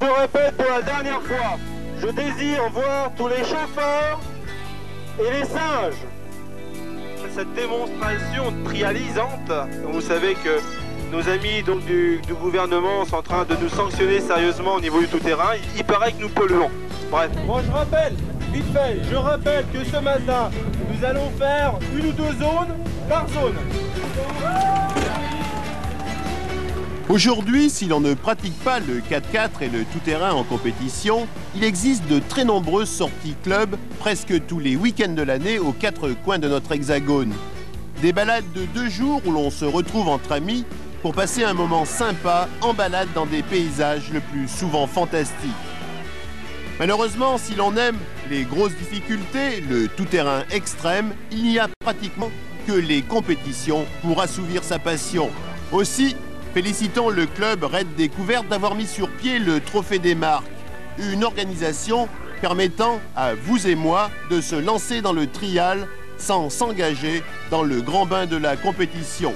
le répète pour la dernière fois, je désire voir tous les chauffeurs et les singes. Cette démonstration trialisante, vous savez que nos amis donc, du gouvernement sont en train de nous sanctionner sérieusement au niveau du tout-terrain. Il paraît que nous polluons. Bref. Moi je rappelle, vite fait, je rappelle que ce matin, nous allons faire une ou deux zones par zone. Aujourd'hui, si l'on ne pratique pas le 4x4 et le tout-terrain en compétition, il existe de très nombreuses sorties club presque tous les week-ends de l'année aux quatre coins de notre hexagone. Des balades de 2 jours où l'on se retrouve entre amis pour passer un moment sympa en balade dans des paysages le plus souvent fantastiques. Malheureusement, si l'on aime les grosses difficultés, le tout-terrain extrême, il n'y a pratiquement que les compétitions pour assouvir sa passion. Aussi, félicitons le club Raid Découverte d'avoir mis sur pied le Trophée des Marques, une organisation permettant à vous et moi de se lancer dans le trial sans s'engager dans le grand bain de la compétition.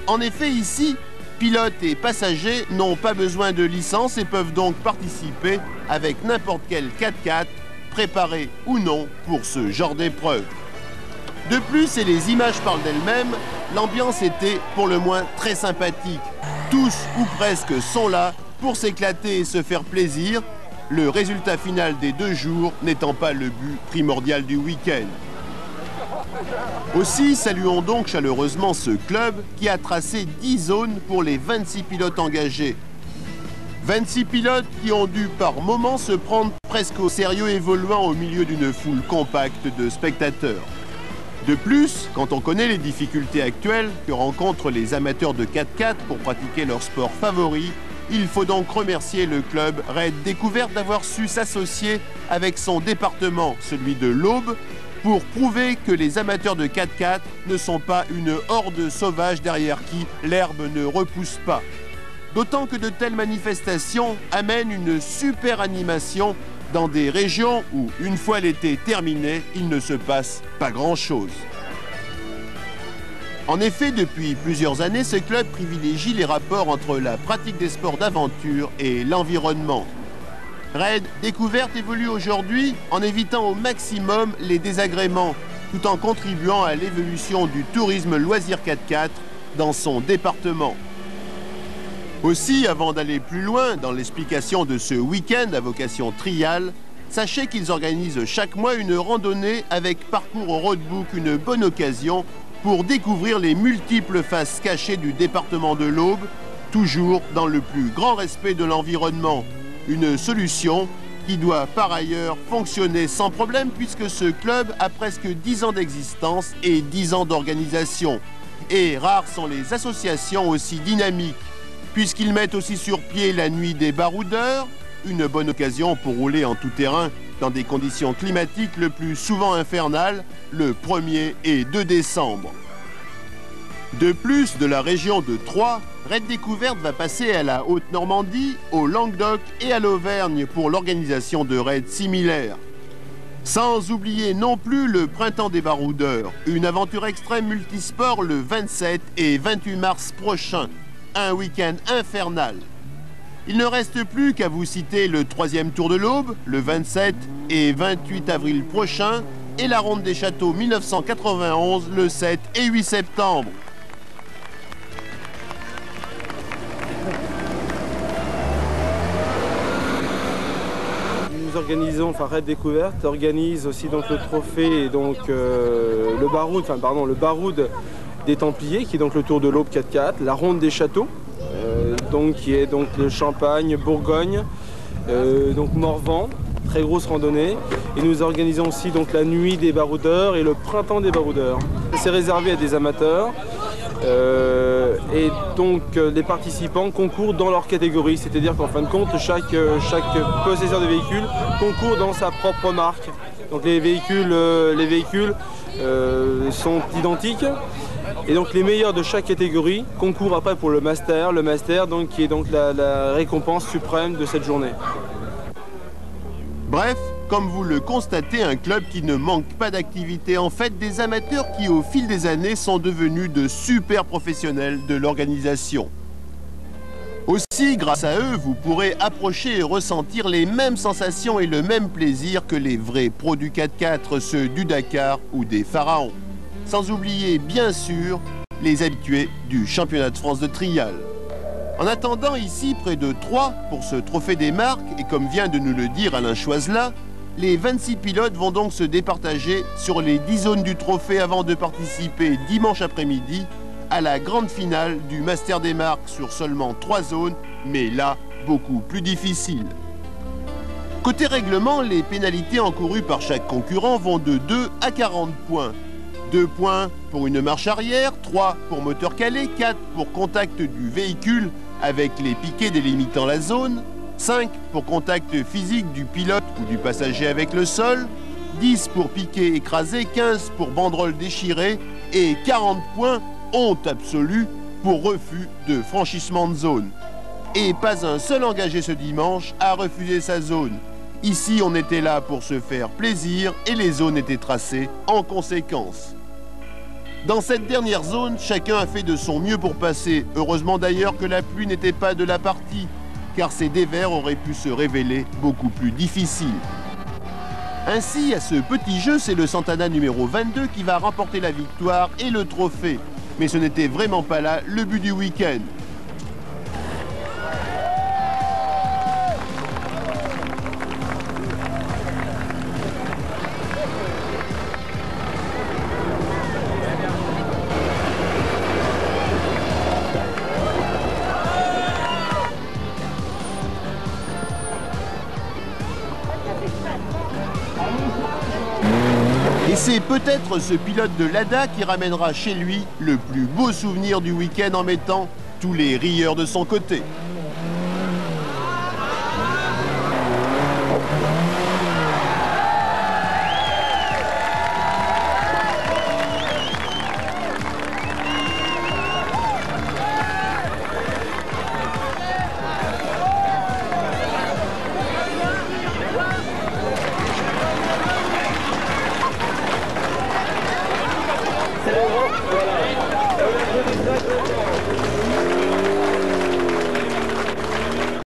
En effet, ici, pilotes et passagers n'ont pas besoin de licence et peuvent donc participer avec n'importe quel 4x4, préparé ou non pour ce genre d'épreuve. De plus, et les images parlent d'elles-mêmes, l'ambiance était pour le moins très sympathique. Tous ou presque sont là pour s'éclater et se faire plaisir, le résultat final des 2 jours n'étant pas le but primordial du week-end. Aussi, saluons donc chaleureusement ce club qui a tracé 10 zones pour les 26 pilotes engagés. 26 pilotes qui ont dû par moments se prendre presque au sérieux évoluant au milieu d'une foule compacte de spectateurs. De plus, quand on connaît les difficultés actuelles que rencontrent les amateurs de 4x4 pour pratiquer leur sport favori, il faut donc remercier le club Raid Découverte d'avoir su s'associer avec son département, celui de l'Aube, pour prouver que les amateurs de 4x4 ne sont pas une horde sauvage derrière qui l'herbe ne repousse pas. D'autant que de telles manifestations amènent une super animation dans des régions où, une fois l'été terminé, il ne se passe pas grand-chose. En effet, depuis plusieurs années, ce club privilégie les rapports entre la pratique des sports d'aventure et l'environnement. Raid Découverte évolue aujourd'hui en évitant au maximum les désagréments, tout en contribuant à l'évolution du tourisme loisir 4x4 dans son département. Aussi, avant d'aller plus loin dans l'explication de ce week-end à vocation trial, sachez qu'ils organisent chaque mois une randonnée avec parcours au roadbook, une bonne occasion pour découvrir les multiples faces cachées du département de l'Aube, toujours dans le plus grand respect de l'environnement. Une solution qui doit par ailleurs fonctionner sans problème puisque ce club a presque 10 ans d'existence et 10 ans d'organisation. Et rares sont les associations aussi dynamiques, puisqu'ils mettent aussi sur pied la nuit des baroudeurs, une bonne occasion pour rouler en tout terrain dans des conditions climatiques le plus souvent infernales, le 1er et 2 décembre. De plus, de la région de Troyes, Raid Découverte va passer à la Haute-Normandie, au Languedoc et à l'Auvergne pour l'organisation de raids similaires. Sans oublier non plus le Printemps des baroudeurs, une aventure extrême multisport le 27 et 28 mars prochain, un week-end infernal. Il ne reste plus qu'à vous citer le 3e Tour de l'Aube, le 27 et 28 avril prochain, et la Ronde des Châteaux 1991, le 7 et 8 septembre. Nous organisons, Raid Découverte organise aussi donc le trophée et donc le baroud des Templiers, qui est donc le Tour de l'Aube 4x4, la Ronde des Châteaux, qui est donc le Champagne, Bourgogne, donc Morvan, très grosse randonnée. Et nous organisons aussi donc la nuit des baroudeurs et le printemps des baroudeurs. C'est réservé à des amateurs. Et donc les participants concourent dans leur catégorie, c'est-à-dire qu'en fin de compte, chaque possesseur de véhicule concourt dans sa propre marque. Donc les véhicules sont identiques. Et donc les meilleurs de chaque catégorie concourent après pour le master donc, qui est donc la récompense suprême de cette journée. Bref, comme vous le constatez, un club qui ne manque pas d'activité, en fait des amateurs qui au fil des années sont devenus de super professionnels de l'organisation. Aussi, grâce à eux, vous pourrez approcher et ressentir les mêmes sensations et le même plaisir que les vrais pros du 4x4, ceux du Dakar ou des Pharaons. Sans oublier, bien sûr, les habitués du championnat de France de trial. En attendant ici, près de Troyes, pour ce trophée des marques, et comme vient de nous le dire Alain Choiselat, les 26 pilotes vont donc se départager sur les 10 zones du trophée avant de participer dimanche après-midi à la grande finale du Master des marques sur seulement 3 zones, mais là, beaucoup plus difficile. Côté règlement, les pénalités encourues par chaque concurrent vont de 2 à 40 points. 2 points pour une marche arrière, 3 pour moteur calé, 4 pour contact du véhicule avec les piquets délimitant la zone, 5 pour contact physique du pilote ou du passager avec le sol, 10 pour piquet écrasé, 15 pour banderole déchirée et 40 points honte absolue pour refus de franchissement de zone. Et pas un seul engagé ce dimanche a refusé sa zone. Ici, on était là pour se faire plaisir et les zones étaient tracées en conséquence. Dans cette dernière zone, chacun a fait de son mieux pour passer. Heureusement d'ailleurs que la pluie n'était pas de la partie, car ces dévers auraient pu se révéler beaucoup plus difficiles. Ainsi, à ce petit jeu, c'est le Santana numéro 22 qui va remporter la victoire et le trophée. Mais ce n'était vraiment pas là le but du week-end. Et c'est peut-être ce pilote de Lada qui ramènera chez lui le plus beau souvenir du week-end en mettant tous les rieurs de son côté.